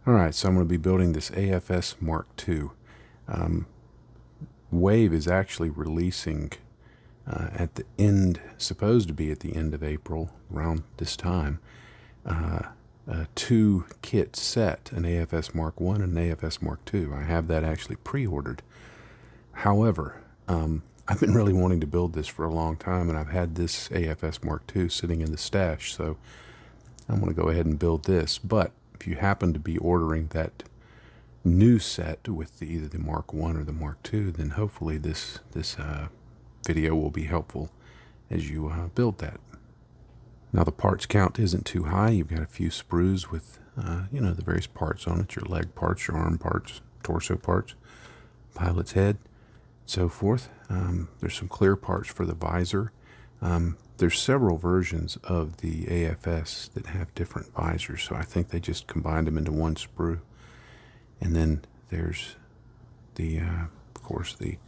Alright, so I'm going to be building this AFS Mark II. Wave is actually releasing at the end, supposed to be at the end of April, around this time, a two-kit set, an AFS Mark I and an AFS Mark II. I have that actually pre-ordered. However, I've been really wanting to build this for a long time, and I've had this AFS Mark II sitting in the stash, so I'm going to go ahead and build this. But if you happen to be ordering that new set with either the Mark I or the Mark II, then hopefully this video will be helpful as you build that. Now the parts count isn't too high. You've got a few sprues with the various parts on it, your leg parts, your arm parts, torso parts, pilot's head, so forth. There's some clear parts for the visor. There's several versions of the AFS that have different visors, so I think they just combined them into one sprue. And then there's the, of course, the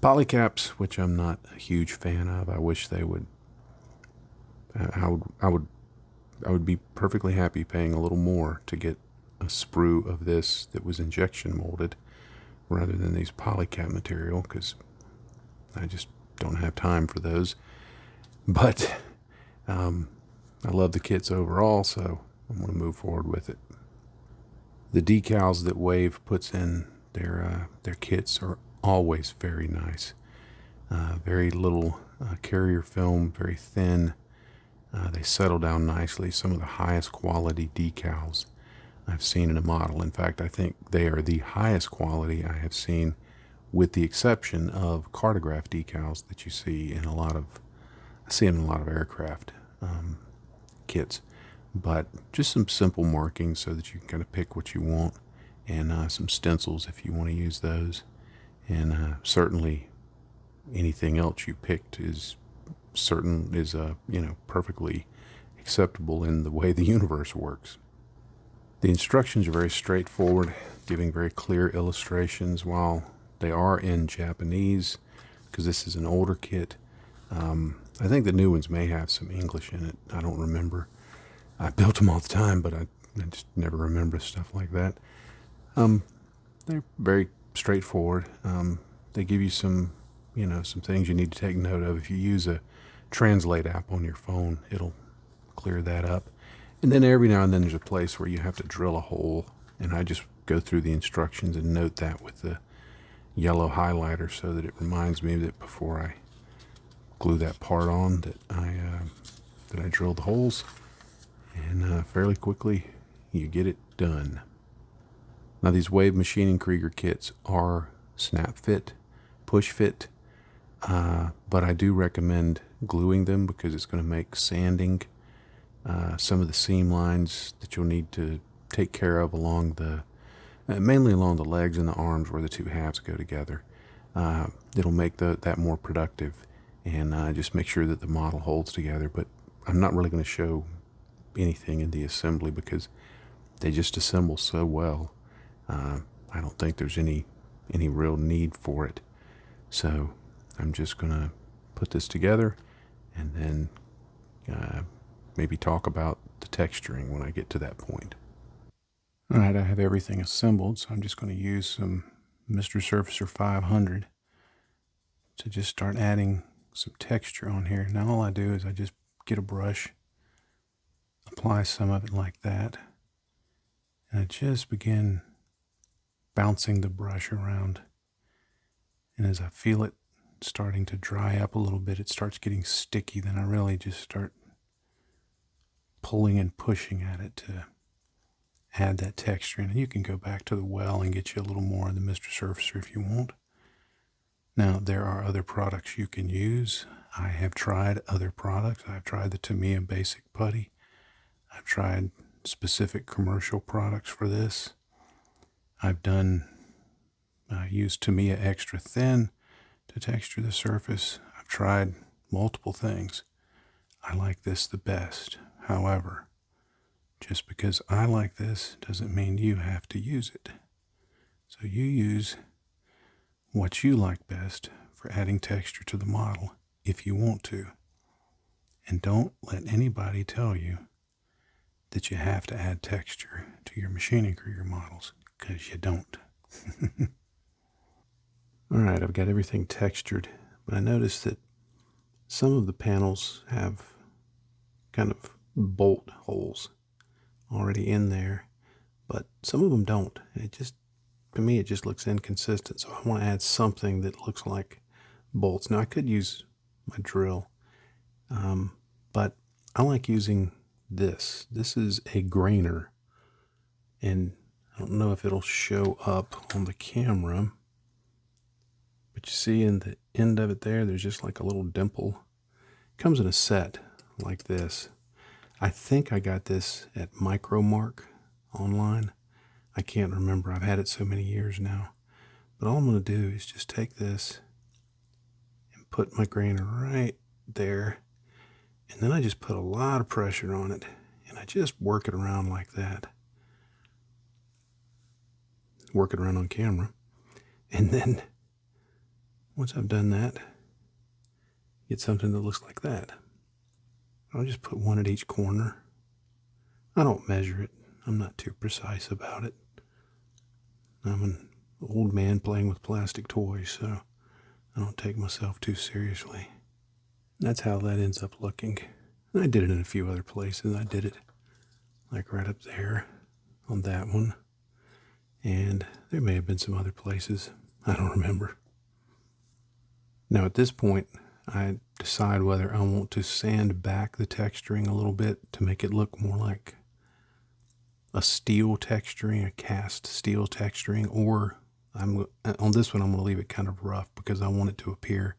polycaps, which I'm not a huge fan of. I wish they would. I would be perfectly happy paying a little more to get a sprue of this that was injection molded rather than these polycap material, because I just don't have time for those. But I love the kits overall, so I'm going to move forward with it. The decals that Wave puts in their kits are always very nice. Very little carrier film, very thin. They settle down nicely. Some of the highest quality decals I've seen in a model. In fact, I think they are the highest quality I have seen, with the exception of cartograph decals that you see in a lot of, aircraft kits. But just some simple markings so that you can kind of pick what you want, and some stencils if you want to use those. And certainly anything else you picked is perfectly acceptable in the way the universe works. The instructions are very straightforward, giving very clear illustrations. While they are in Japanese, because this is an older kit, I think the new ones may have some English in it. I don't remember. I built them all the time, but I just never remember stuff like that. They're very straightforward. They give you some things you need to take note of. If you use a translate app on your phone, it'll clear that up. And then every now and then there's a place where you have to drill a hole, and I just go through the instructions and note that with the yellow highlighter so that it reminds me that before I glue that part on that I drilled the holes, and fairly quickly you get it done. Now these Wave Maschinen Krieger kits are snap fit, push fit, but I do recommend gluing them because it's going to make sanding some of the seam lines that you'll need to take care of along the, mainly along the legs and the arms where the two halves go together. It'll make that more productive, and just make sure that the model holds together. But I'm not really going to show anything in the assembly because they just assemble so well. I don't think there's any real need for it. So I'm just going to put this together and then maybe talk about the texturing when I get to that point. All right, I have everything assembled, so I'm just going to use some Mr. Surfacer 500 to just start adding some texture on here. Now all I do is I just get a brush, apply some of it like that, and I just begin bouncing the brush around. And as I feel it starting to dry up a little bit, it starts getting sticky, then I really just start pulling and pushing at it to add that texture in. And you can go back to the well and get you a little more of the Mr. Surfacer if you want. Now, there are other products you can use. I have tried other products. I've tried the Tamiya Basic Putty. I've tried specific commercial products for this. I've used Tamiya Extra Thin to texture the surface. I've tried multiple things. I like this the best. However, just because I like this doesn't mean you have to use it. So you use what you like best for adding texture to the model if you want to. And don't let anybody tell you that you have to add texture to to your Maschinen Krieger models, because you don't. Alright, I've got everything textured, but I noticed that some of the panels have kind of bolt holes already in there, but some of them don't. It just, to me, it just looks inconsistent, so I want to add something that looks like bolts. Now, I could use my drill, but I like using this. This is a grainer, and I don't know if it'll show up on the camera, but you see in the end of it there's just like a little dimple. It comes in a set like this. I think I got this at Micromark online. I can't remember. I've had it so many years now. But all I'm going to do is just take this and put my grainer right there. And then I just put a lot of pressure on it. And I just work it around like that. Work it around on camera. And then once I've done that, get something that looks like that. I'll just put one at each corner. I don't measure it. I'm not too precise about it. I'm an old man playing with plastic toys, so I don't take myself too seriously. That's how that ends up looking. And I did it in a few other places. I did it like right up there on that one. And there may have been some other places. I don't remember. Now at this point, I decide whether I want to sand back the texturing a little bit to make it look more like a steel texturing, a cast steel texturing, or on this one I'm going to leave it kind of rough because I want it to appear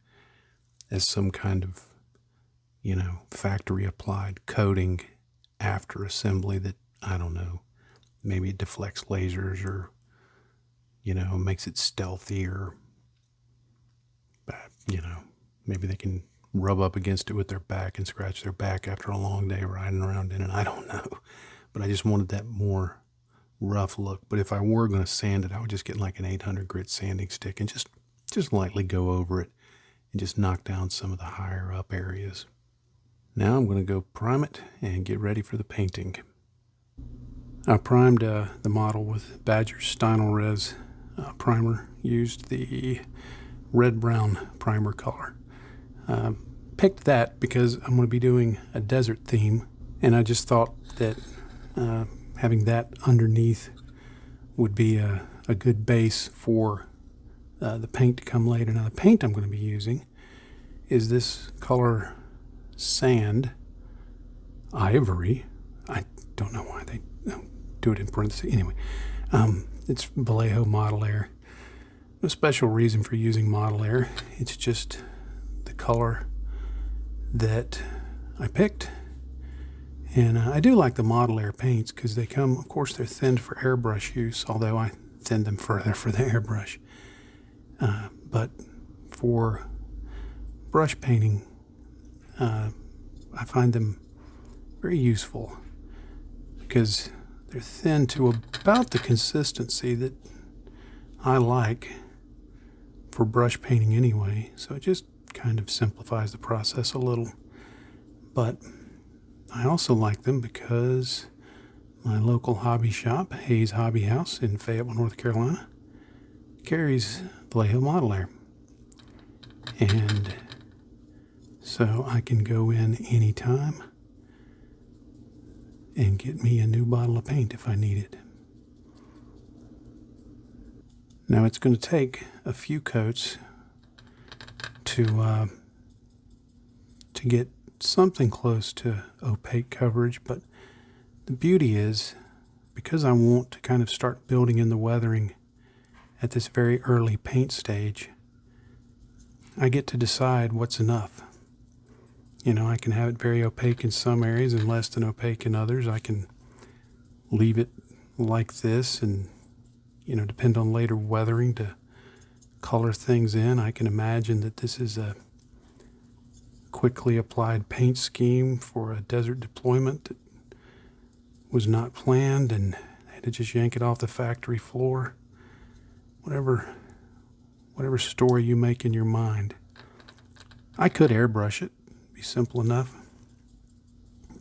as some kind of, factory applied coating after assembly that, I don't know, maybe it deflects lasers or, makes it stealthier. Maybe they can rub up against it with their back and scratch their back after a long day riding around in it. I don't know. But I just wanted that more rough look. But if I were going to sand it, I would just get like an 800 grit sanding stick and just lightly go over it and just knock down some of the higher up areas. Now I'm going to go prime it and get ready for the painting. I primed the model with Badger's Stynylrez primer. Used the red-brown primer color. Picked that because I'm going to be doing a desert theme, and I just thought that having that underneath would be a good base for the paint to come later. Now the paint I'm going to be using is this color Sand Ivory. I don't know why they do it in parentheses. Anyway, it's Vallejo Model Air. No special reason for using Model Air. It's just the color that I picked. And I do like the Model Air paints because they come, of course, they're thinned for airbrush use, although I thinned them further for the airbrush. But for brush painting, I find them very useful because they're thin to about the consistency that I like for brush painting anyway, so it just kind of simplifies the process a little. But I also like them because my local hobby shop, Hayes Hobby House in Fayetteville, North Carolina, carries Vallejo Model Air. And so I can go in anytime and get me a new bottle of paint if I need it. Now it's going to take a few coats to get something close to opaque coverage, but the beauty is, because I want to kind of start building in the weathering at this very early paint stage, I get to decide what's enough. I can have it very opaque in some areas and less than opaque in others. I can leave it like this and depend on later weathering to color things in. I can imagine that this is a quickly applied paint scheme for a desert deployment that was not planned and I had to just yank it off the factory floor. Whatever story you make in your mind. I could airbrush it, be simple enough,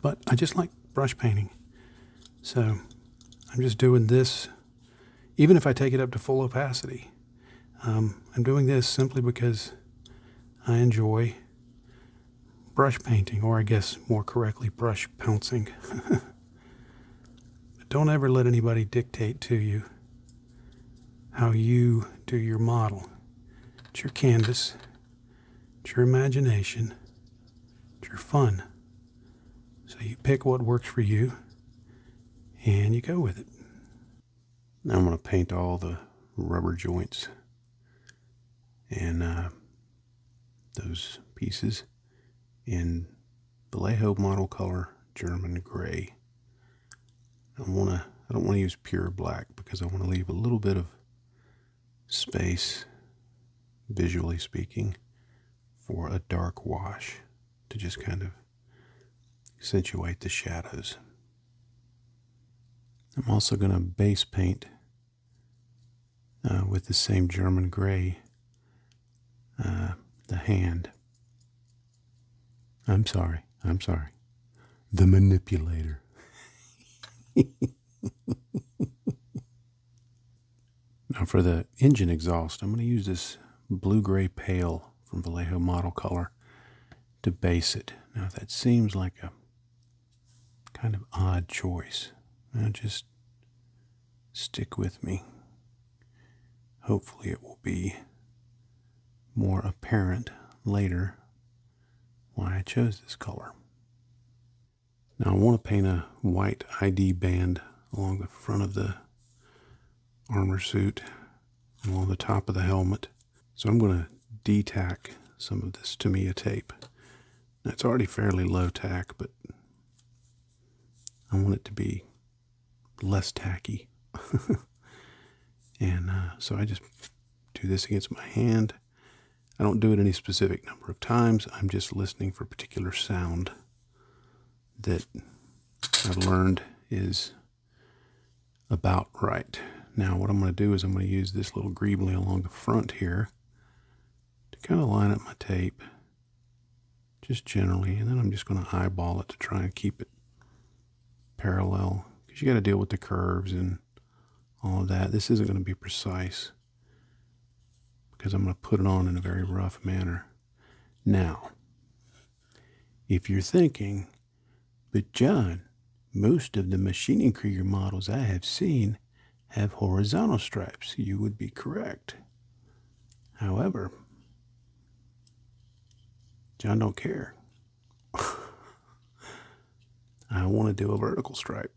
but I just like brush painting. So I'm just doing this, even if I take it up to full opacity. I'm doing this simply because I enjoy brush painting, or I guess more correctly, brush pouncing. But don't ever let anybody dictate to you how you do your model. It's your canvas, it's your imagination, it's your fun. So you pick what works for you and you go with it. Now I'm going to paint all the rubber joints and those pieces in Vallejo Model Color German Gray. I don't want to use pure black because I want to leave a little bit of space, visually speaking, for a dark wash to just kind of accentuate the shadows. I'm also going to base paint with the same German gray the hand. I'm sorry. The manipulator. Now for the engine exhaust, I'm going to use this blue-gray pale from Vallejo Model Color to base it. Now that seems like a kind of odd choice. Now just stick with me. Hopefully it will be more apparent later why I chose this color. Now I want to paint a white ID band along the front of the armor suit and along the top of the helmet. So I'm going to de-tack some of this Tamiya tape. Now it's already fairly low tack, but I want it to be less tacky. And so I just do this against my hand. I don't do it any specific number of times. I'm just listening for particular sound that I've learned is about right. Now what I'm going to do is I'm going to use this little greebly along the front here to kind of line up my tape just generally, and then I'm just going to eyeball it to try and keep it parallel, because you got to deal with the curves and all of that. This isn't going to be precise because I'm going to put it on in a very rough manner. Now, if you're thinking, but John, most of the Maschinen Krieger models I have seen have horizontal stripes, you would be correct. However, John don't care. I want to do a vertical stripe.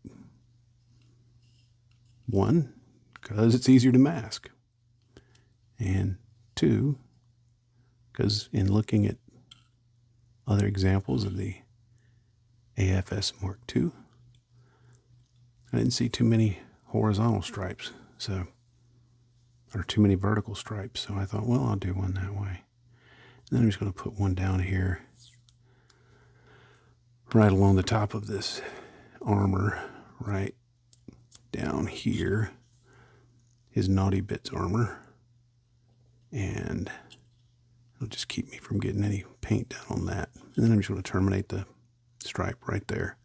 One, because it's easier to mask. And two, because in looking at other examples of the AFS Mark II, I didn't see too many horizontal stripes, or too many vertical stripes. So I thought, well, I'll do one that way. And then I'm just going to put one down here, right along the top of this armor, right down here, his Naughty Bits armor. And it'll just keep me from getting any paint down on that. And then I'm just going to terminate the stripe right there.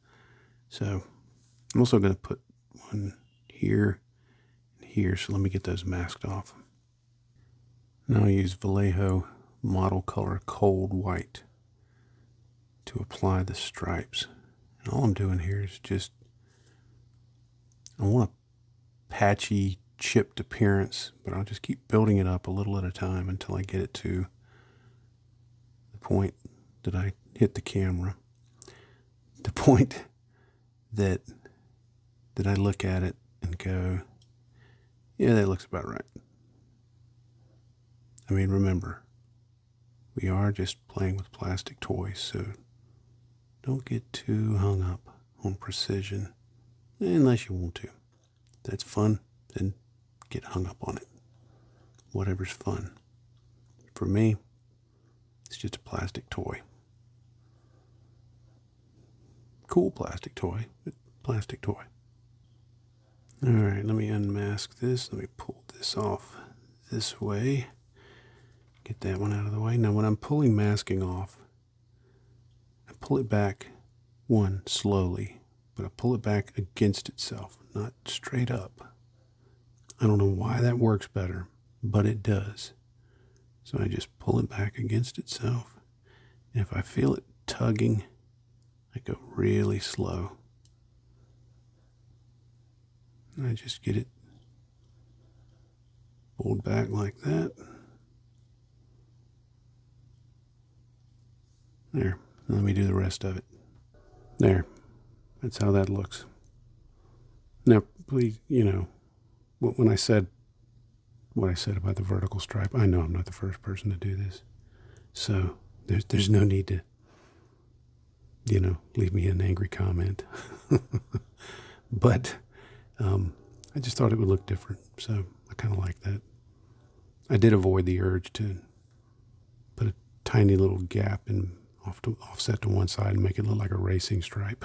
So I'm also going to put one here and here. So let me get those masked off. Now I use Vallejo Model Color Cold White to apply the stripes. And all I'm doing here is just, I want a patchy, chipped appearance, but I'll just keep building it up a little at a time until I get it to the point that I hit the camera. The point that I look at it and go, yeah, that looks about right. I mean, remember, we are just playing with plastic toys, so don't get too hung up on precision, unless you want to. If that's fun, then get hung up on it. Whatever's fun. For me, it's just a plastic toy. Cool plastic toy, but plastic toy. Alright, let me unmask this. Let me pull this off this way. Get that one out of the way. Now when I'm pulling masking off, I pull it back, one, slowly, but I pull it back against itself, not straight up. I don't know why that works better, but it does. So I just pull it back against itself. And if I feel it tugging, I go really slow. And I just get it pulled back like that. There. Let me do the rest of it. There. That's how that looks. Now, please, when I said what I said about the vertical stripe, I know I'm not the first person to do this. So there's no need to, leave me an angry comment. But I just thought it would look different. So I kind of like that. I did avoid the urge to put a tiny little gap and offset to one side and make it look like a racing stripe.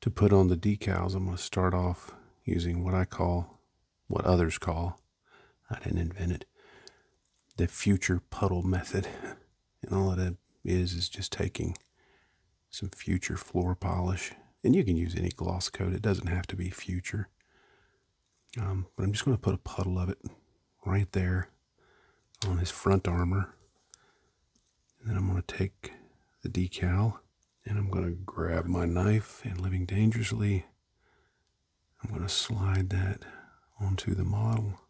To put on the decals, I'm going to start off using what others call, I didn't invent it, the future puddle method. And all it is just taking some future floor polish. And you can use any gloss coat. It doesn't have to be future. But I'm just going to put a puddle of it right there on his front armor. And then I'm going to take the decal and I'm going to grab my knife and living dangerously, I'm going to slide that onto the model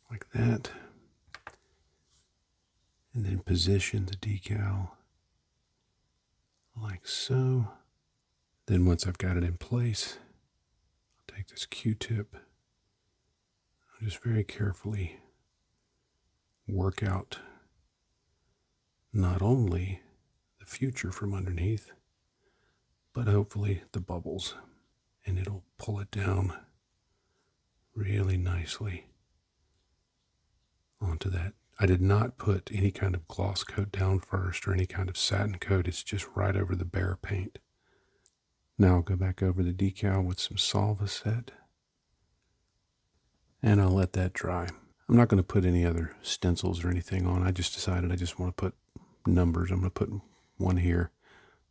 like that. And then position the decal like so. Then once I've got it in place, I'll take this Q-tip. I'll just very carefully work out not only the future from underneath, but hopefully the bubbles, and it'll pull it down really nicely onto that. I did not put any kind of gloss coat down first or any kind of satin coat. It's just right over the bare paint. Now I'll go back over the decal with some Solvaset, and I'll let that dry. I'm not going to put any other stencils or anything on. I just decided I just want to put numbers. I'm going to put one here,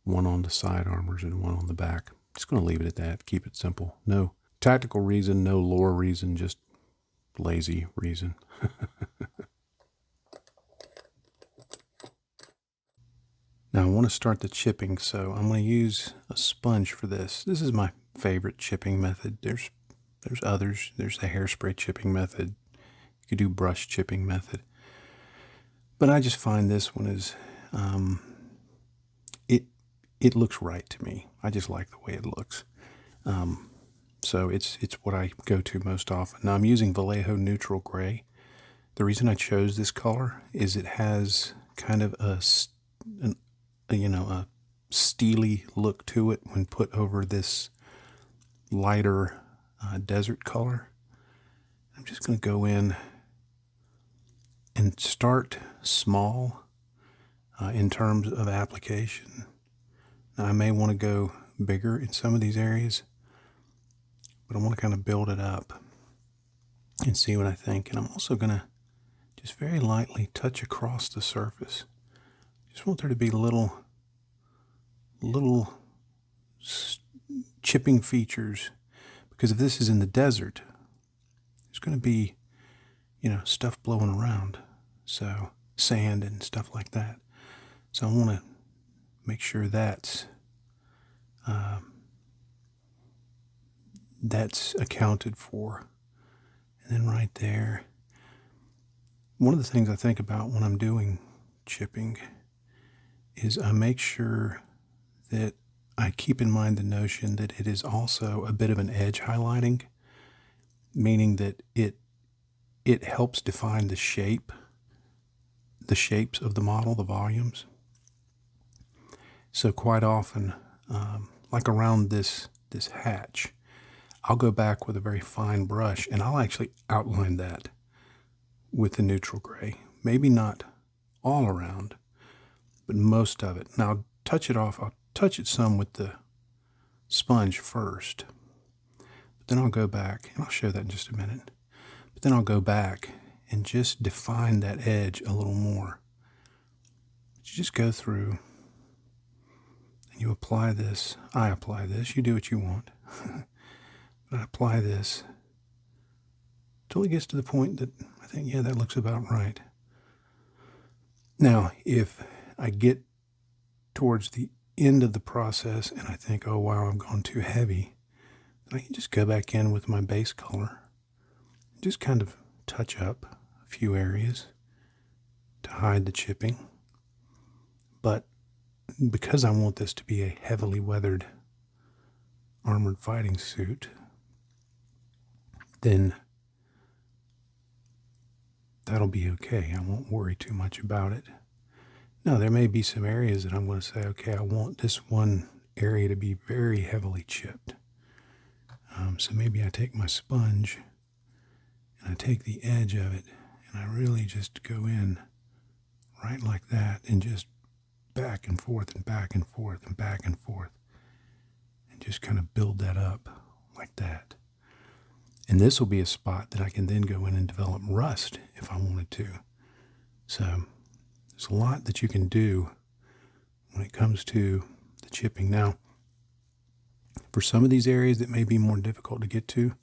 one on the side armors, and one on the back. Just going to leave it at that. Keep it simple. No tactical reason, no lore reason, just lazy reason. Now I want to start the chipping, so I'm going to use a sponge for this. This is my favorite chipping method. There's others. There's the hairspray chipping method. You could do brush chipping method. But I just find this one is, it looks right to me. I just like the way it looks. So it's what I go to most often. Now I'm using Vallejo Neutral Gray. The reason I chose this color is it has kind of a steely look to it when put over this lighter desert color. I'm just going to go in and start small in terms of application. Now I may want to go bigger in some of these areas, but I want to kind of build it up and see what I think. And I'm also going to just very lightly touch across the surface. Just want there to be little chipping features, because if this is in the desert, there's going to be, stuff blowing around, so sand and stuff like that. So I want to make sure that's accounted for. And then right there, one of the things I think about when I'm doing chipping is I make sure that I keep in mind the notion that it is also a bit of an edge highlighting, meaning that it helps define the shapes of the model, the volumes. So quite often, like around this hatch, I'll go back with a very fine brush and I'll actually outline that with the neutral gray. Maybe not all around, but most of it. Now I'll touch it off. I'll touch it some with the sponge first, but then I'll go back, and I'll show that in just a minute. But then I'll go back and just define that edge a little more. You just go through and you apply this. I apply this. You do what you want. But I apply this till it gets to the point that I think, yeah, that looks about right. Now, if I get towards the end of the process and I think, oh, wow, I've gone too heavy, then I can just go back in with my base color and just kind of touch up a few areas to hide the chipping. But because I want this to be a heavily weathered armored fighting suit, then that'll be okay. I won't worry too much about it. Now, there may be some areas that I'm going to say, okay, I want this one area to be very heavily chipped. So maybe I take my sponge and I take the edge of it and I really just go in right like that and just back and forth and back and forth and back and forth and just kind of build that up like that. And this will be a spot that I can then go in and develop rust if I wanted to. So there's a lot that you can do when it comes to the chipping. Now, for some of these areas that may be more difficult to get to,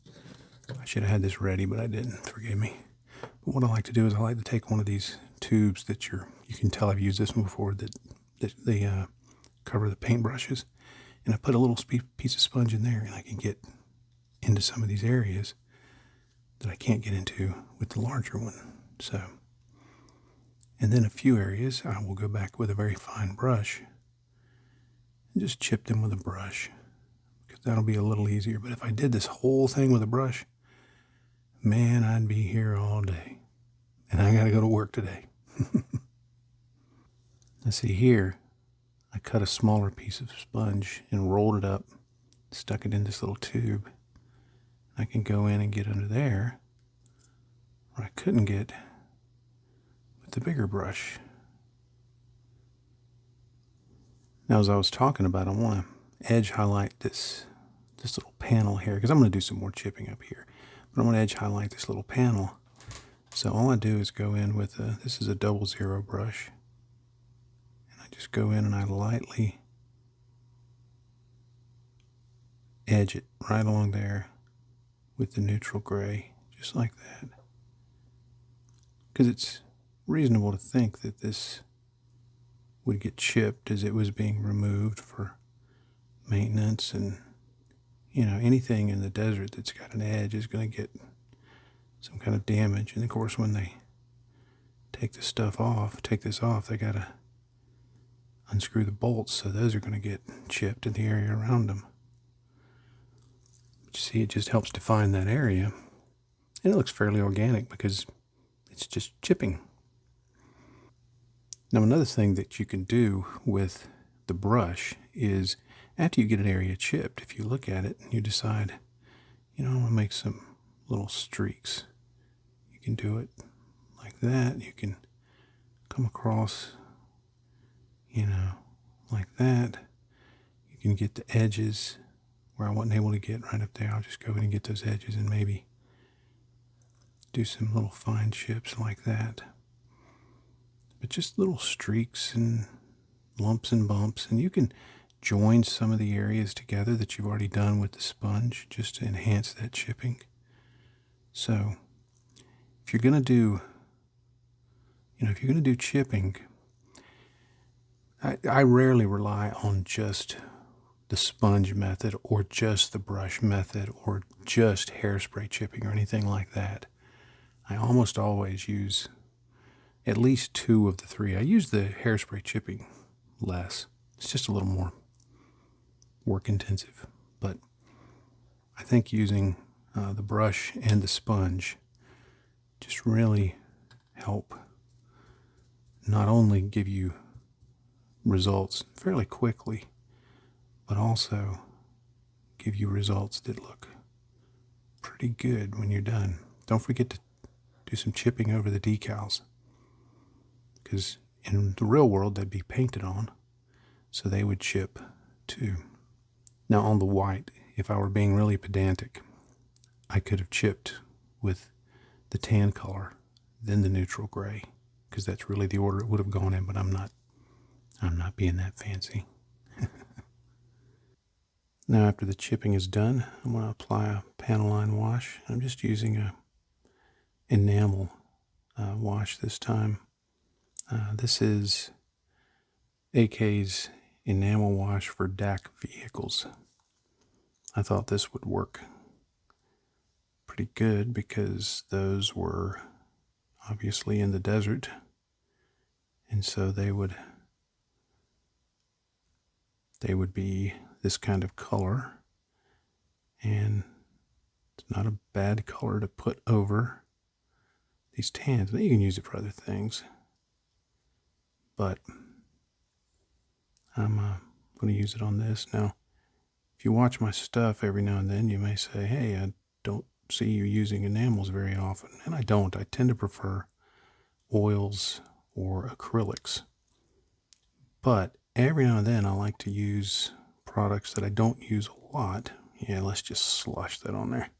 I should have had this ready, but I didn't. Forgive me. But what I like to do is I like to take one of these tubes that you can tell I've used this one before, that they cover the paintbrushes, and I put a little piece of sponge in there, and I can get into some of these areas that I can't get into with the larger one. So, and then a few areas I will go back with a very fine brush and just chip them with a brush, because that'll be a little easier. But if I did this whole thing with a brush, man, I'd be here all day, and I gotta go to work today. Let's see here, I cut a smaller piece of sponge and rolled it up, stuck it in this little tube. I can go in and get under there where I couldn't get with the bigger brush. Now, as I was talking about, I want to edge highlight this little panel here, because I'm going to do some more chipping up here. But I want to edge highlight this little panel. So all I do is go in with this is a 00 brush. And I just go in and I lightly edge it right along there with the neutral gray, just like that. Because it's reasonable to think that this would get chipped as it was being removed for maintenance, and anything in the desert that's got an edge is going to get some kind of damage. And of course, when they take this off, they got to unscrew the bolts, so those are going to get chipped in the area around them. But you see, it just helps define that area, and it looks fairly organic because it's just chipping. Now, another thing that you can do with the brush is, after you get an area chipped, if you look at it and you decide, I want to make some little streaks, you can do it like that. You can come across, like that. You can get the edges where I wasn't able to get right up there. I'll just go in and get those edges and maybe do some little fine chips like that. But just little streaks and lumps and bumps, and you can join some of the areas together that you've already done with the sponge just to enhance that chipping. So if you're going to do, chipping, I rarely rely on just the sponge method or just the brush method or just hairspray chipping or anything like that. I almost always use at least two of the three. I use the hairspray chipping less. It's just a little more work intensive. But I think using the brush and the sponge just really help not only give you results fairly quickly, but also give you results that look pretty good when you're done. Don't forget to do some chipping over the decals, because in the real world they'd be painted on, so they would chip too. Now on the white, if I were being really pedantic, I could have chipped with the tan color, then the neutral gray, because that's really the order it would have gone in, but I'm not being that fancy. Now after the chipping is done, I'm going to apply a panel line wash. I'm just using a enamel wash this time. This is AK's enamel wash for DAC vehicles. I thought this would work pretty good because those were obviously in the desert, and so they would be this kind of color, and it's not a bad color to put over these tans. Now you can use it for other things, but I'm going to use it on this. Now, if you watch my stuff every now and then, you may say, hey, I don't see you using enamels very often. And I don't. I tend to prefer oils or acrylics. But every now and then I like to use products that I don't use a lot. Yeah, let's just slush that on there.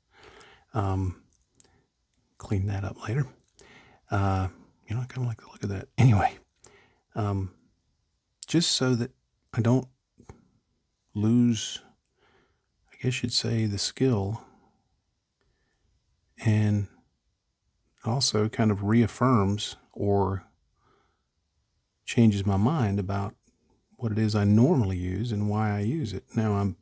Clean that up later. I kind of like the look of that. Anyway, just so that I don't lose, I guess you'd say, the skill, and also kind of reaffirms or changes my mind about what it is I normally use and why I use it. Now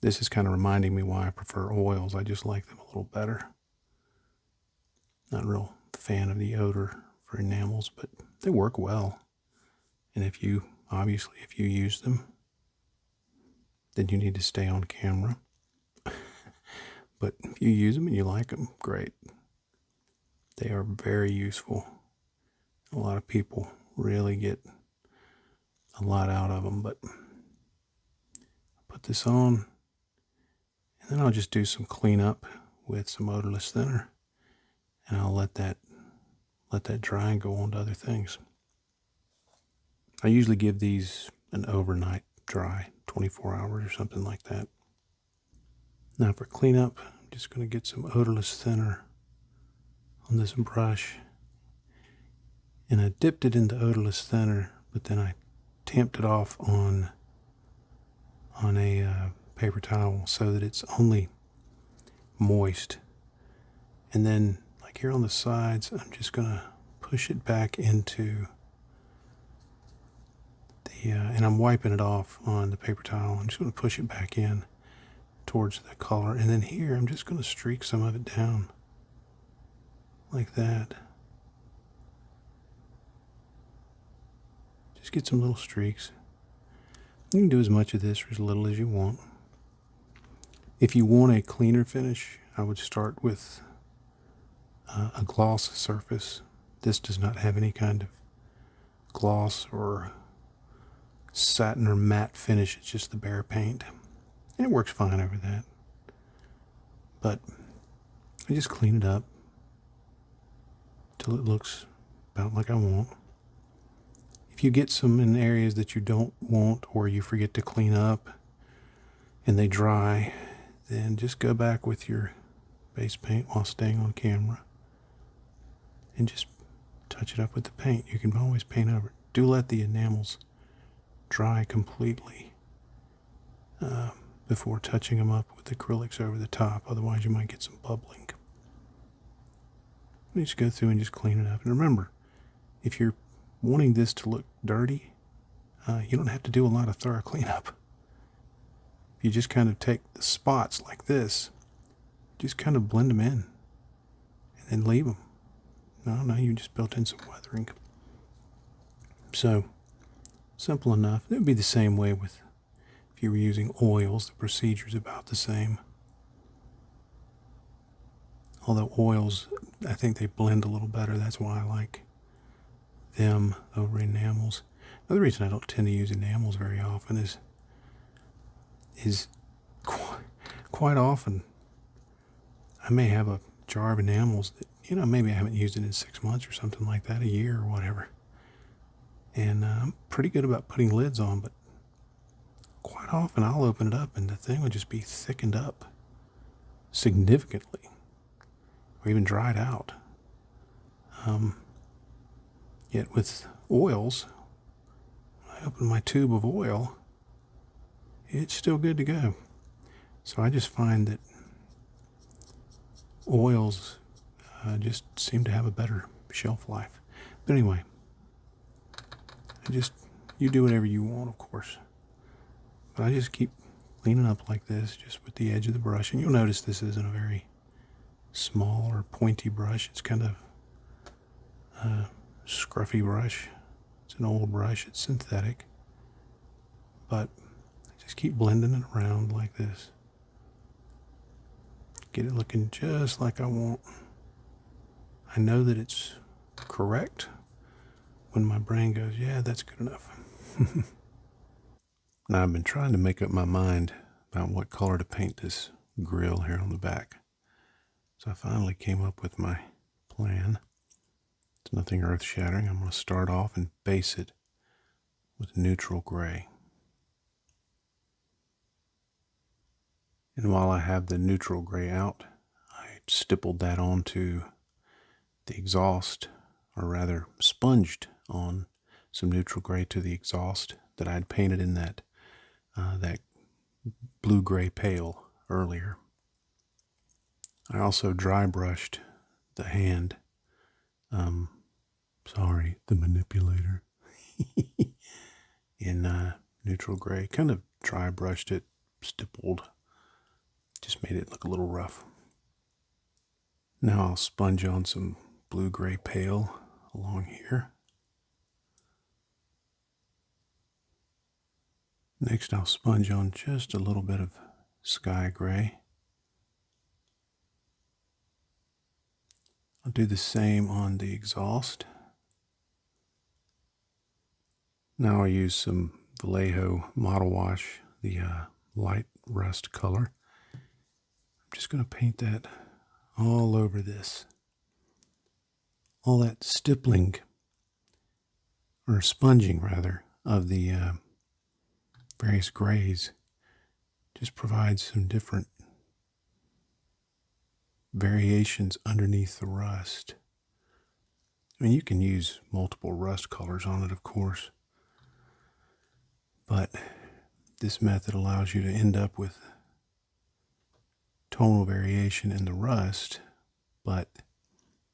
this is kind of reminding me why I prefer oils. I just like them a little better. Not a real fan of the odor for enamels, but they work well. And if you use them, then you need to stay on camera. But if you use them and you like them, great. They are very useful. A lot of people really get a lot out of them, but I'll put this on, and then I'll just do some cleanup with some odorless thinner, and I'll let that dry and go on to other things. I usually give these an overnight dry, 24 hours or something like that. Now for cleanup, I'm just going to get some odorless thinner on this brush, and I dipped it into odorless thinner, but then I tamped it off on a paper towel so that it's only moist. And then, like here on the sides, I'm just going to push it back into the, and I'm wiping it off on the paper towel. I'm just going to push it back in towards the color. And then here, I'm just going to streak some of it down like that. Just get some little streaks. You can do as much of this or as little as you want. If you want a cleaner finish, I would start with a gloss surface. This does not have any kind of gloss or satin or matte finish. It's just the bare paint. And it works fine over that. But I just clean it up till it looks about like I want. If you get some in areas that you don't want or you forget to clean up and they dry, then just go back with your base paint while staying on camera and just touch it up with the paint. You can always paint over it. Do let the enamels dry completely before touching them up with acrylics over the top. Otherwise you might get some bubbling. You just go through and just clean it up. And remember, if you're wanting this to look dirty, you don't have to do a lot of thorough cleanup. If you just kind of take the spots like this, just kind of blend them in and then leave them. No, you just built in some weathering. So, simple enough. It would be the same way with if you were using oils. The procedure's about the same. Although oils, I think they blend a little better. That's why I like them over enamels. Another reason I don't tend to use enamels very often is quite often I may have a jar of enamels that, maybe I haven't used it in 6 months or something like that, a year or whatever. And I'm pretty good about putting lids on, but quite often I'll open it up and the thing will just be thickened up significantly or even dried out. Yet with oils, I open my tube of oil it's still good to go. So I just find that oils just seem to have a better shelf life. But anyway, you do whatever you want, of course. But I just keep cleaning up like this, just with the edge of the brush. And you'll notice this isn't a very small or pointy brush. It's kind of a scruffy brush. It's an old brush. It's synthetic. But I just keep blending it around like this. Get it looking just like I want. I know that it's correct when my brain goes, yeah, that's good enough. Now, I've been trying to make up my mind about what color to paint this grill here on the back. So I finally came up with my plan. It's nothing earth-shattering. I'm going to start off and base it with neutral gray. And while I have the neutral gray out, I stippled that onto the exhaust, or rather sponged on some neutral gray to the exhaust that I had painted in that blue-gray pale earlier. I also dry brushed the hand, the manipulator, in neutral gray. Kind of dry brushed it, stippled, just made it look a little rough. Now I'll sponge on some blue-gray pale along here. Next I'll sponge on just a little bit of sky gray. I'll do the same on the exhaust. Now I'll use some Vallejo Model Wash, the light rust color. I'm just going to paint that all over this. All that stippling, or sponging rather, of the various grays just provides some different variations underneath the rust. I mean, you can use multiple rust colors on it, of course, but this method allows you to end up with tonal variation in the rust, but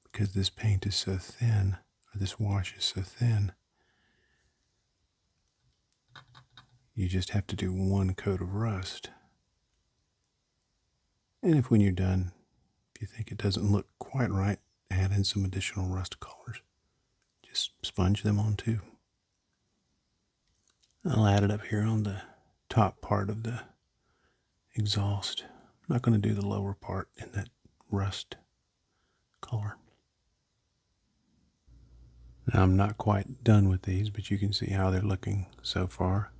because this paint is so thin, or this wash is so thin, you just have to do one coat of rust. And if when you're done, if you think it doesn't look quite right, add in some additional rust colors. Just sponge them on too. I'll add it up here on the top part of the exhaust. I'm not going to do the lower part in that rust color. Now I'm not quite done with these, but you can see how they're looking so far.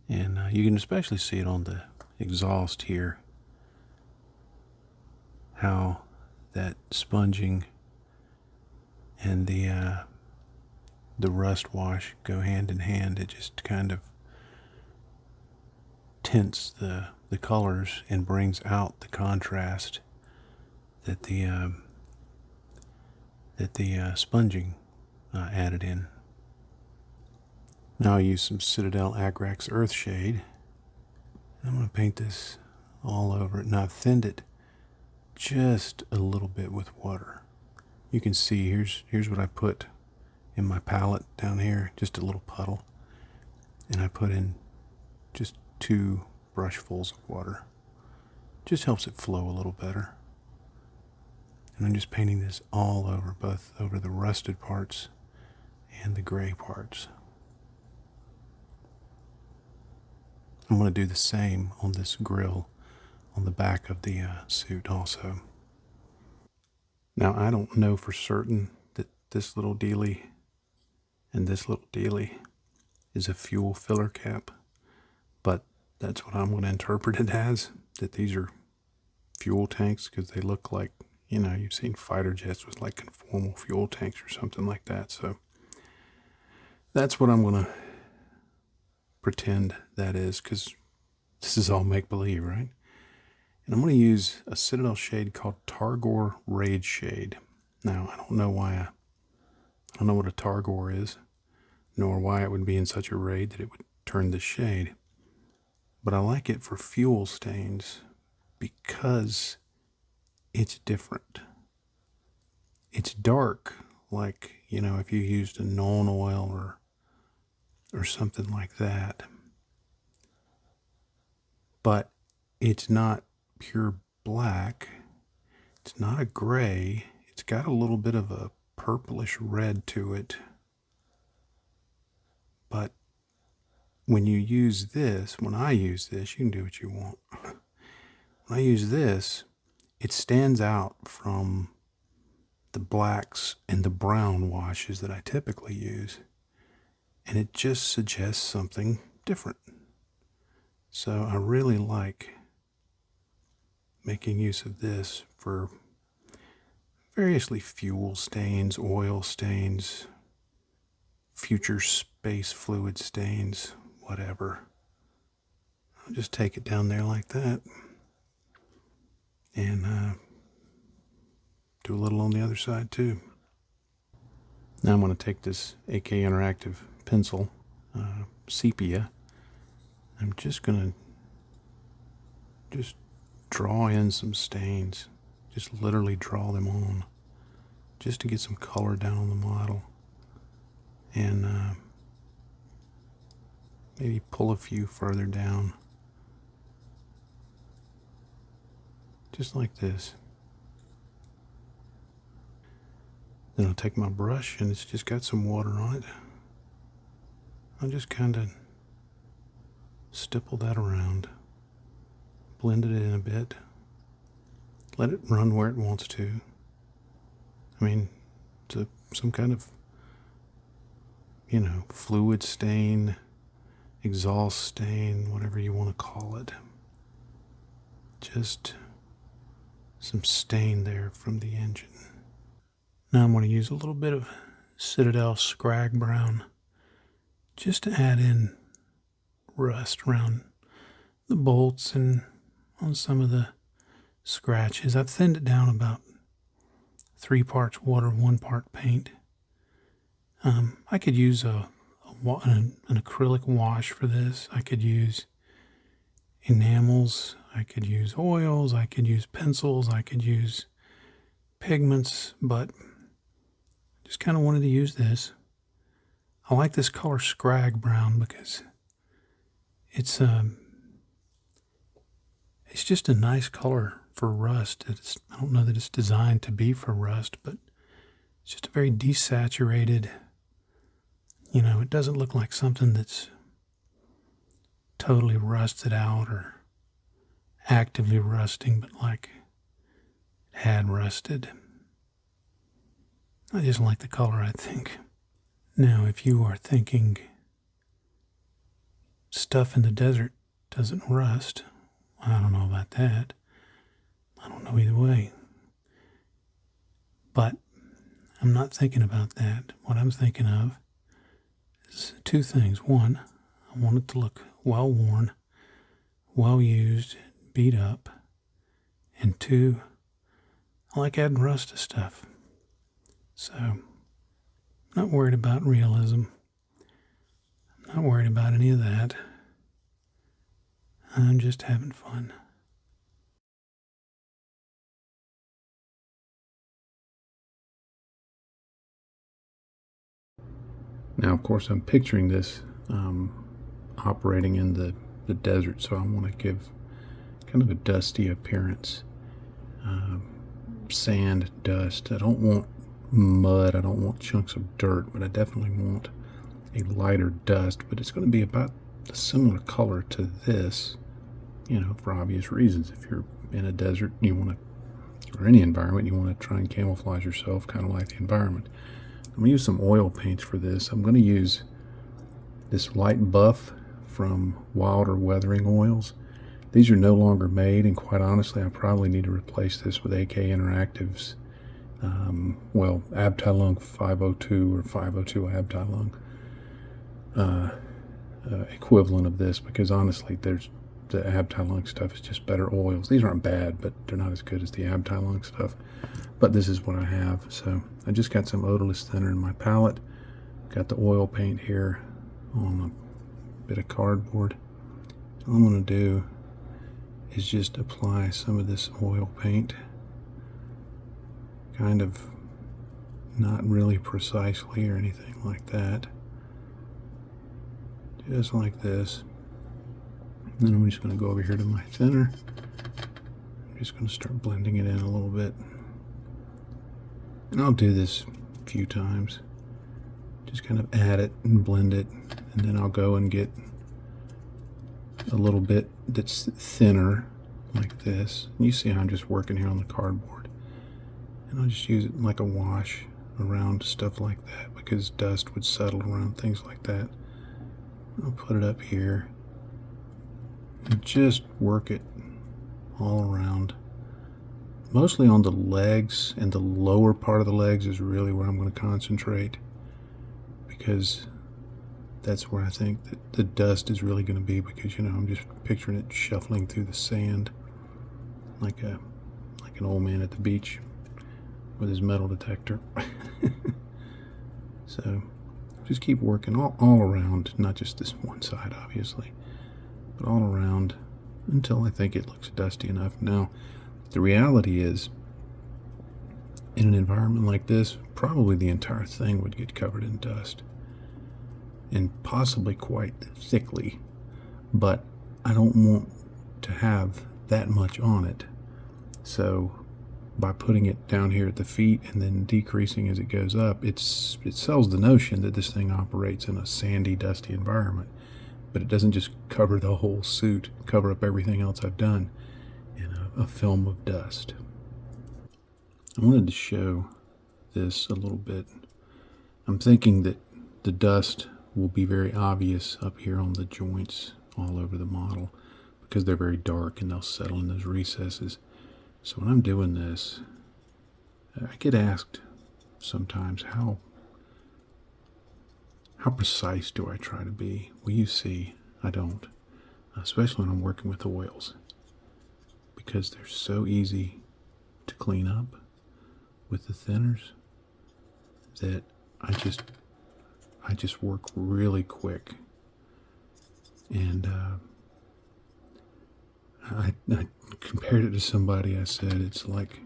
And you can especially see it on the exhaust here, how that sponging and the rust wash go hand in hand. It just kind of tints the colors and brings out the contrast that the sponging added in. Now I'll use some Citadel Agrax Earthshade. I'm going to paint this all over it. Now I've thinned it just a little bit with water. You can see here's what I put in my palette down here, just a little puddle. And I put in just 2 brushfuls of water. Just helps it flow a little better. And I'm just painting this all over, both over the rusted parts and the gray parts. I'm going to do the same on this grill on the back of the suit also. Now I don't know for certain that this little dealie and this little dealie is a fuel filler cap, but that's what I'm going to interpret it as, that these are fuel tanks, because they look like, you know, you've seen fighter jets with like conformal fuel tanks or something like that. So that's what I'm going to pretend that is, because this is all make-believe, right? And I'm going to use a Citadel shade called Targor Rageshade. Now, I don't know why I don't know what a Targor is, nor why it would be in such a raid that it would turn this shade. but I like it for fuel stains because it's different. It's dark, like, you know, if you used a Known oil or something like that. But it's not pure black. It's not a gray. It's got a little bit of a purplish red to it. But when you use this, when I use this, you can do what you want. When I use this, it stands out from the blacks and the brown washes that I typically use. And it just suggests something different. So I really like making use of this for variously fuel stains, oil stains, future space fluid stains, whatever. I'll just take it down there like that and do a little on the other side too. Now I'm going to take this AK Interactive pencil, sepia. I'm just going to draw in some stains, just literally draw them on, just to get some color down on the model, and maybe pull a few further down, just like this. Then I'll take my brush, and it's just got some water on it. I'll just kind of stipple that around, blend it in a bit, let it run where it wants to. I mean, it's some kind of, you know, fluid stain, exhaust stain, whatever you want to call it. Just some stain there from the engine. Now I'm going to use a little bit of Citadel Scrag Brown just to add in rust around the bolts and on some of the scratches. I've thinned it down about 3 parts water, 1 part paint. I could use an acrylic wash for this. I could use enamels. I could use oils. I could use pencils. I could use pigments, but just kind of wanted to use this. I like this color Scrag Brown because it's just a nice color for rust. I don't know that it's designed to be for rust, but it's just a very desaturated, you know, it doesn't look like something that's totally rusted out or actively rusting, but like it had rusted. I just like the color, I think. Now, if you are thinking stuff in the desert doesn't rust, I don't know about that. I don't know either way. But I'm not thinking about that. What I'm thinking of is 2 things. 1, I want it to look well worn, well used, beat up. And 2, I like adding rust to stuff. So, I'm not worried about realism. I'm not worried about any of that. I'm just having fun. Now, of course, I'm picturing this operating in the desert, so I want to give kind of a dusty appearance. Sand, dust. I don't want mud. I don't want chunks of dirt, but I definitely want a lighter dust. But it's going to be about a similar color to this, you know, for obvious reasons. If you're in a desert, you want to, or any environment, you want to try and camouflage yourself, kind of like the environment. I'm going to use some oil paints for this. I'm going to use this light buff from Wilder Weathering Oils. These are no longer made, and quite honestly, I probably need to replace this with AK Interactive's, well, Abteilung 502 or 502 Abteilung equivalent of this, because honestly, the Abteilung stuff is just better oils. These aren't bad, but they're not as good as the Abteilung stuff. But this is what I have. So I just got some odorless thinner in my palette. Got the oil paint here on a bit of cardboard. all I'm going to do is just apply some of this oil paint, kind of not really precisely or anything like that, just like this. And then I'm just going to go over here to my thinner. I'm just going to start blending it in a little bit. And I'll do this a few times. Just kind of add it and blend it, and then I'll go and get a little bit that's thinner like this. And you see how I'm just working here on the cardboard. And I'll just use it like a wash around stuff like that, because dust would settle around things like that. I'll put it up here and just work it all around. Mostly on the legs, and the lower part of the legs is really where I'm going to concentrate, because that's where I think that the dust is really going to be, because, you know, I'm just picturing it shuffling through the sand like an old man at the beach with his metal detector. So just keep working all around, not just this one side obviously, but all around until I think it looks dusty enough. Now the reality is, in an environment like this, probably the entire thing would get covered in dust, and possibly quite thickly, but I don't want to have that much on it. So by putting it down here at the feet and then decreasing as it goes up, it sells the notion that this thing operates in a sandy, dusty environment, but it doesn't just cover the whole suit, cover up everything else I've done in a film of dust. I wanted to show this a little bit. I'm thinking that the dust will be very obvious up here on the joints all over the model, because they're very dark and they'll settle in those recesses. So when I'm doing this, I get asked sometimes, how precise do I try to be? Well, you see, I don't, especially when I'm working with oils, because they're so easy to clean up with the thinners that I just work really quick. And I compared it to somebody. I said, it's like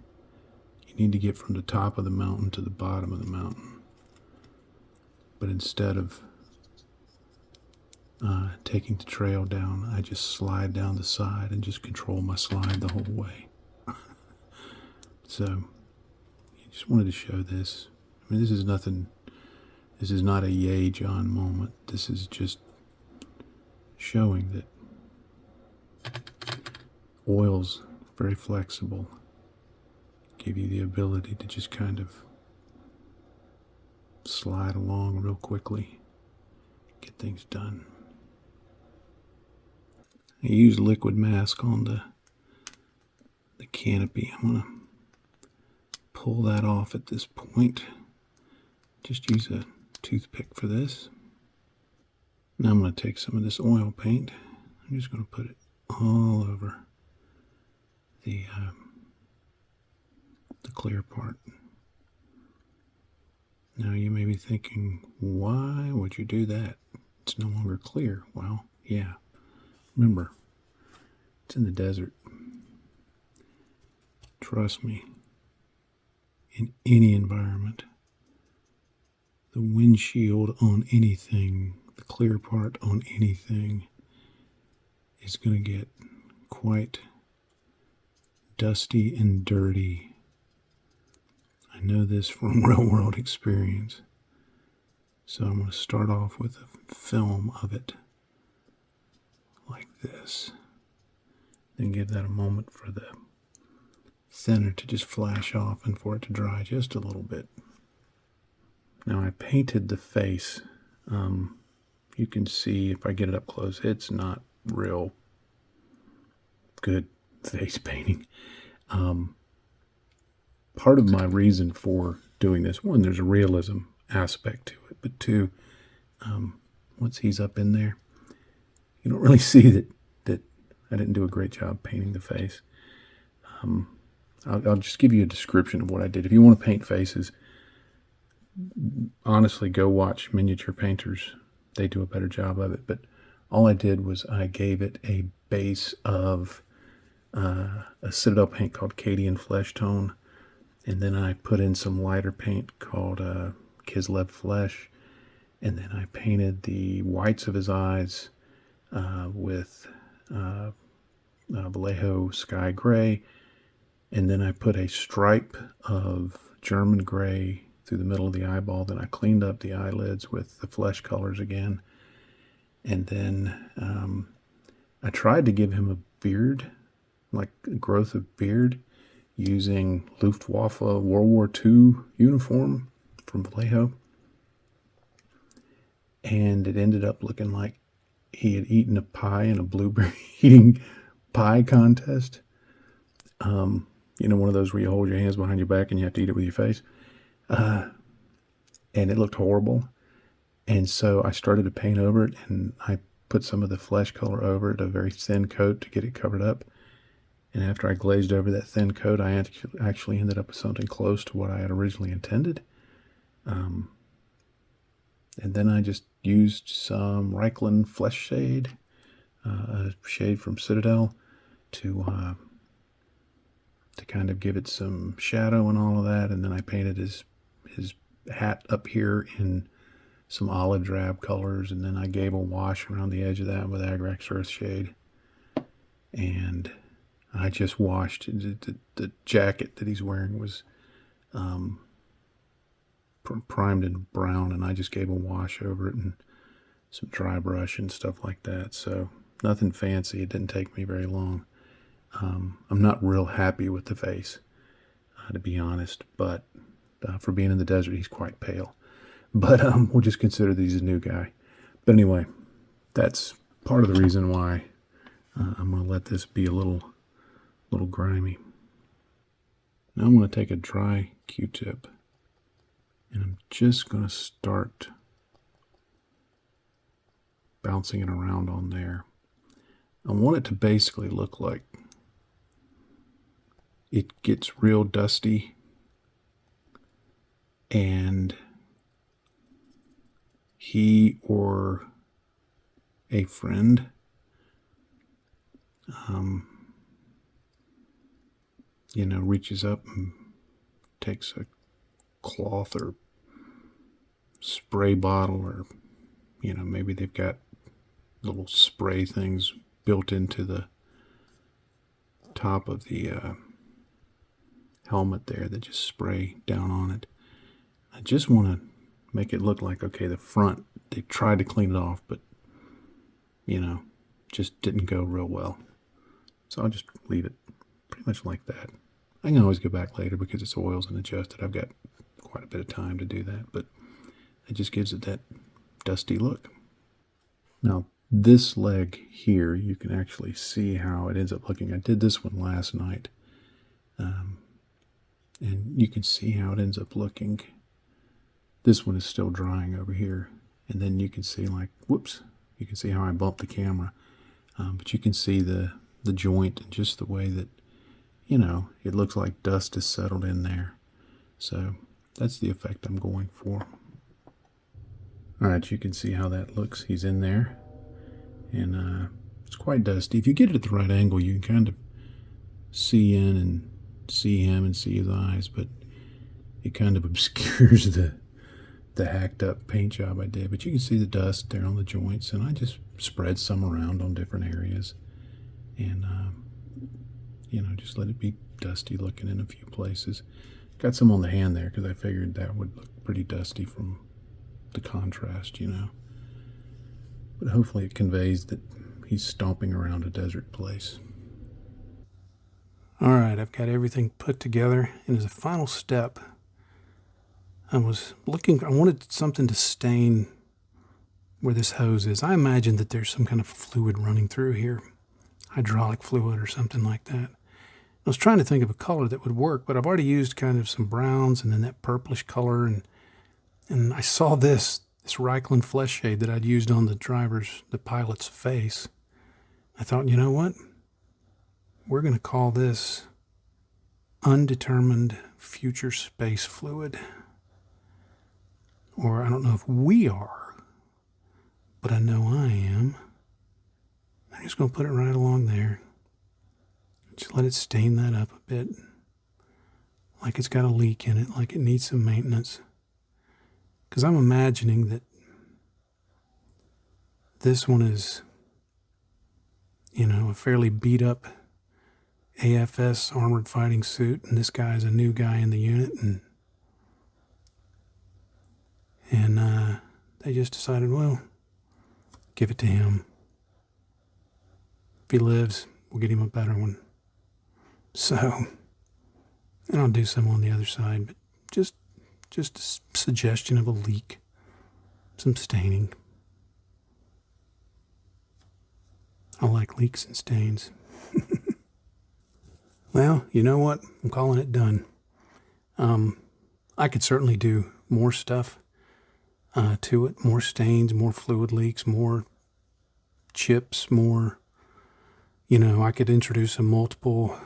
you need to get from the top of the mountain to the bottom of the mountain. But instead of taking the trail down, I just slide down the side and just control my slide the whole way. So, I just wanted to show this. I mean, this is nothing. This is not a yay John moment. This is just showing that oils, very flexible, give you the ability to just kind of slide along real quickly, get things done. I use liquid mask on the canopy. I'm going to pull that off at this point. Just use a toothpick for this. Now I'm going to take some of this oil paint. I'm just going to put it all over the clear part. Now you may be thinking, why would you do that? It's no longer clear. Well, yeah. Remember, it's in the desert. Trust me, in any environment, the windshield on anything, the clear part on anything, is going to get quite dusty and dirty. I know this from real world experience. So I'm going to start off with a film of it like this. Then give that a moment for the thinner to just flash off and for it to dry just a little bit. Now I painted the face. You can see if I get it up close, it's not real good face painting. Part of my reason for doing this, one, there's a realism aspect to it, but two, once he's up in there, you don't really see that I didn't do a great job painting the face. I'll just give you a description of what I did. If you want to paint faces, honestly, go watch miniature painters. They do a better job of it. But All I did was I gave it a base of a Citadel paint called Cadian Flesh Tone, and then I put in some lighter paint called Kislev Flesh, and then I painted the whites of his eyes with Vallejo Sky Gray, and then I put a stripe of German Gray through the middle of the eyeball. Then I cleaned up the eyelids with the flesh colors again, and then I tried to give him a beard, like a growth of beard, using Luftwaffe World War II uniform from Vallejo, and it ended up looking like he had eaten a pie in a blueberry eating pie contest. You know, one of those where you hold your hands behind your back and you have to eat it with your face. And it looked horrible. And so I started to paint over it, and I put some of the flesh color over it, a very thin coat to get it covered up. And after I glazed over that thin coat, I actually ended up with something close to what I had originally intended. And then I just used some Reikland Fleshshade, a shade from Citadel, to kind of give it some shadow and all of that. And then I painted his hat up here in some olive drab colors, and then I gave a wash around the edge of that with Agrax Earthshade. And I just washed the jacket that he's wearing was primed in brown, and I just gave a wash over it and some dry brush and stuff like that. So nothing fancy. It didn't take me very long. I'm not real happy with the face, to be honest, but for being in the desert, he's quite pale. But we'll just consider that he's a new guy. But anyway, that's part of the reason why I'm going to let this be a little grimy. Now I'm going to take a dry Q-tip, and I'm just going to start bouncing it around on there. I want it to basically look like it gets real dusty, and he or a friend reaches up and takes a cloth or spray bottle, or maybe they've got little spray things built into the top of the helmet there that just spray down on it. I just want to make it look like, okay, the front, they tried to clean it off, but just didn't go real well. So I'll just leave it pretty much like that. I can always go back later because it's oils and adjusted. I've got quite a bit of time to do that, but it just gives it that dusty look. Now, this leg here, you can actually see how it ends up looking. I did this one last night, and you can see how it ends up looking. This one is still drying over here, and then you can see, like, whoops, you can see how I bumped the camera, but you can see the joint and just the way that, it looks like dust is settled in there. So that's the effect I'm going for. All right, you can see how that looks. He's in there, and it's quite dusty. If you get it at the right angle, you can kind of see in and see him and see his eyes, but it kind of obscures the hacked up paint job I did. But you can see the dust there on the joints, and I just spread some around on different areas, and just let it be dusty looking in a few places. Got some on the hand there because I figured that would look pretty dusty from the contrast, but hopefully it conveys that he's stomping around a desert place. All right, I've got everything put together, and as a final step, I wanted something to stain where this hose is. I imagine that there's some kind of fluid running through here, hydraulic fluid or something like that. I was trying to think of a color that would work, but I've already used kind of some browns and then that purplish color, and I saw this Reikland Fleshshade that I'd used on the pilot's face. I thought, you know what? We're going to call this Undetermined Future Space Fluid. Or I don't know if we are, but I know I am. I'm just going to put it right along there. Just let it stain that up a bit. Like it's got a leak in it, like it needs some maintenance. Because I'm imagining that this one is, you know, a fairly beat up AFS armored fighting suit, and this guy is a new guy in the unit, and they just decided, well, give it to him. If he lives, we'll get him a better one. So, and I'll do some on the other side, but just a suggestion of a leak, some staining. I like leaks and stains. Well, you know what? I'm calling it done. I could certainly do more stuff to it, more stains, more fluid leaks, more chips, more, you know, I could introduce a multiple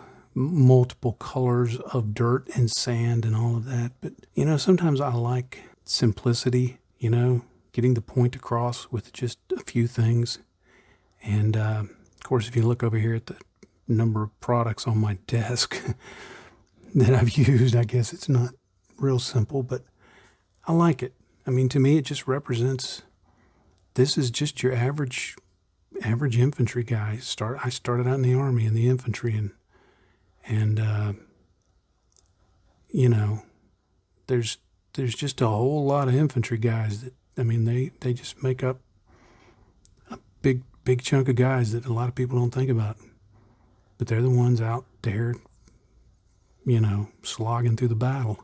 colors of dirt and sand and all of that. But, you know, sometimes I like simplicity, you know, getting the point across with just a few things. And, of course, if you look over here at the number of products on my desk that I've used, I guess it's not real simple, but I like it. I mean, to me, it just represents, this is just your average infantry guy. I started out in the Army, in the infantry, and you know, there's just a whole lot of infantry guys that, I mean, they just make up a big chunk of guys that a lot of people don't think about. But they're the ones out there, you know, slogging through the battle.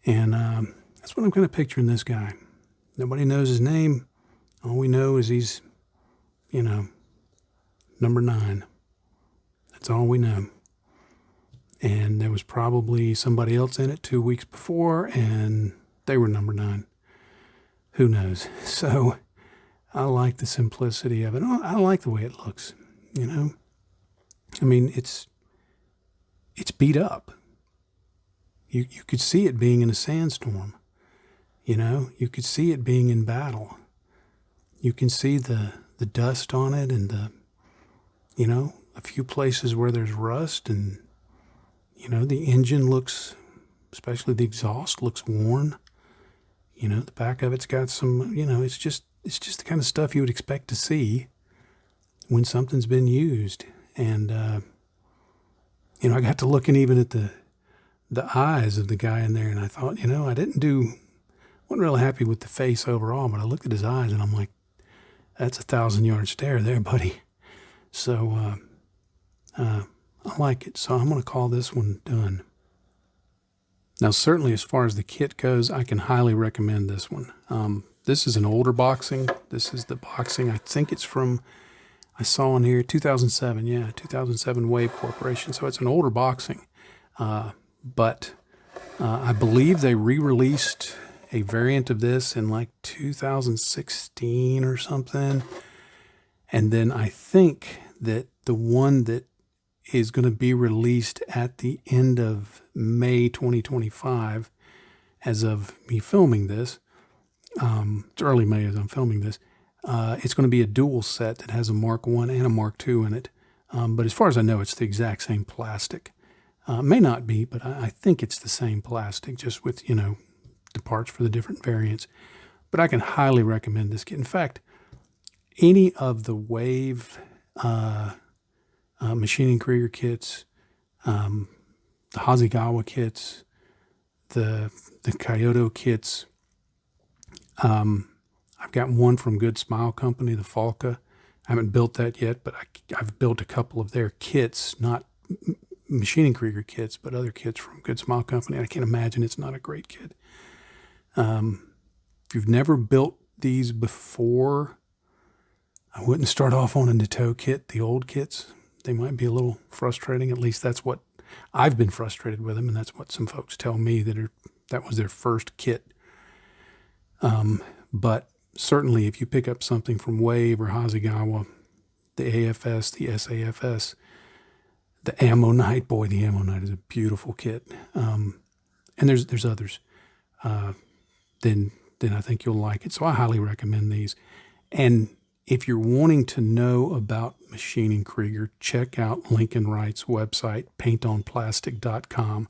And that's what I'm kind of picturing this guy. Nobody knows his name. All we know is he's, you know, number 9. That's all we know. And there was probably somebody else in it 2 weeks before, and they were number 9. Who knows? So I like the simplicity of it. I like the way it looks, you know. I mean, it's beat up. You could see it being in a sandstorm. You know, you could see it being in battle. You can see the dust on it, and the, you know, a few places where there's rust, and, you know, the engine looks, especially the exhaust, looks worn. You know, the back of it's got some, you know, it's just the kind of stuff you would expect to see when something's been used. And, you know, I got to looking even at the eyes of the guy in there, and I thought, you know, wasn't really happy with the face overall, but I looked at his eyes and I'm like, that's a 1,000-yard stare there, buddy. So, I like it. So I'm going to call this one done. Now, certainly as far as the kit goes, I can highly recommend this one. This is an older boxing. This is the boxing, I think it's from, I saw on here, 2007. Yeah, 2007 Wave Corporation. So it's an older boxing. But I believe they re-released a variant of this in like 2016 or something. And then I think that the one that is going to be released at the end of May 2025, as of me filming this, it's early May as I'm filming this, it's going to be a dual set that has a Mark I and a Mark II in it. But as far as I know, it's the exact same plastic. May not be, but I think it's the same plastic, just with, you know, the parts for the different variants. But I can highly recommend this kit. In fact, any of the Wave Maschinen Krieger kits, the Hasegawa kits, the Kyoto kits, I've got one from Good Smile Company, the Falca. I haven't built that yet, but I've built a couple of their kits, not Maschinen Krieger kits, but other kits from Good Smile Company. I can't imagine it's not a great kit. If you've never built these before, I wouldn't start off on a Nato kit, the old kits. They might be a little frustrating. At least that's what I've been frustrated with them, and that's what some folks tell me that was their first kit. But certainly if you pick up something from Wave or Hasegawa, the AFS, the SAFS, the Ammonite, boy, the Ammonite is a beautiful kit. And there's others. Then I think you'll like it. So I highly recommend these. And If you're wanting to know about Maschinen Krieger, check out Lincoln Wright's website, paintonplastic.com.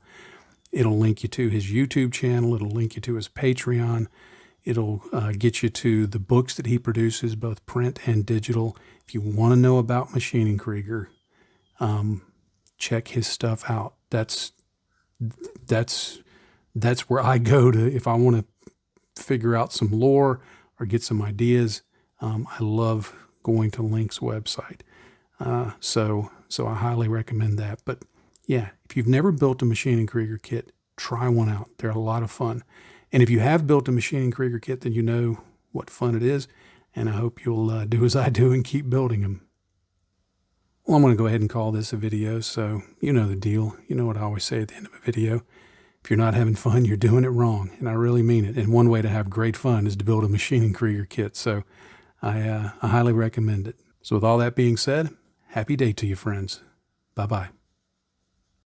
It'll link you to his YouTube channel. It'll link you to his Patreon. It'll get you to the books that he produces, both print and digital. If you want to know about Maschinen Krieger, check his stuff out. That's where I go to if I want to figure out some lore or get some ideas. I love going to Linc's website. So I highly recommend that. But yeah, if you've never built a Maschinen Krieger kit, try one out. They're a lot of fun. And if you have built a Maschinen Krieger kit, then you know what fun it is. And I hope you'll do as I do and keep building them. Well, I'm going to go ahead and call this a video. So you know the deal. You know what I always say at the end of a video. If you're not having fun, you're doing it wrong. And I really mean it. And one way to have great fun is to build a Maschinen Krieger kit. So I highly recommend it. So with all that being said, happy day to you, friends. Bye-bye.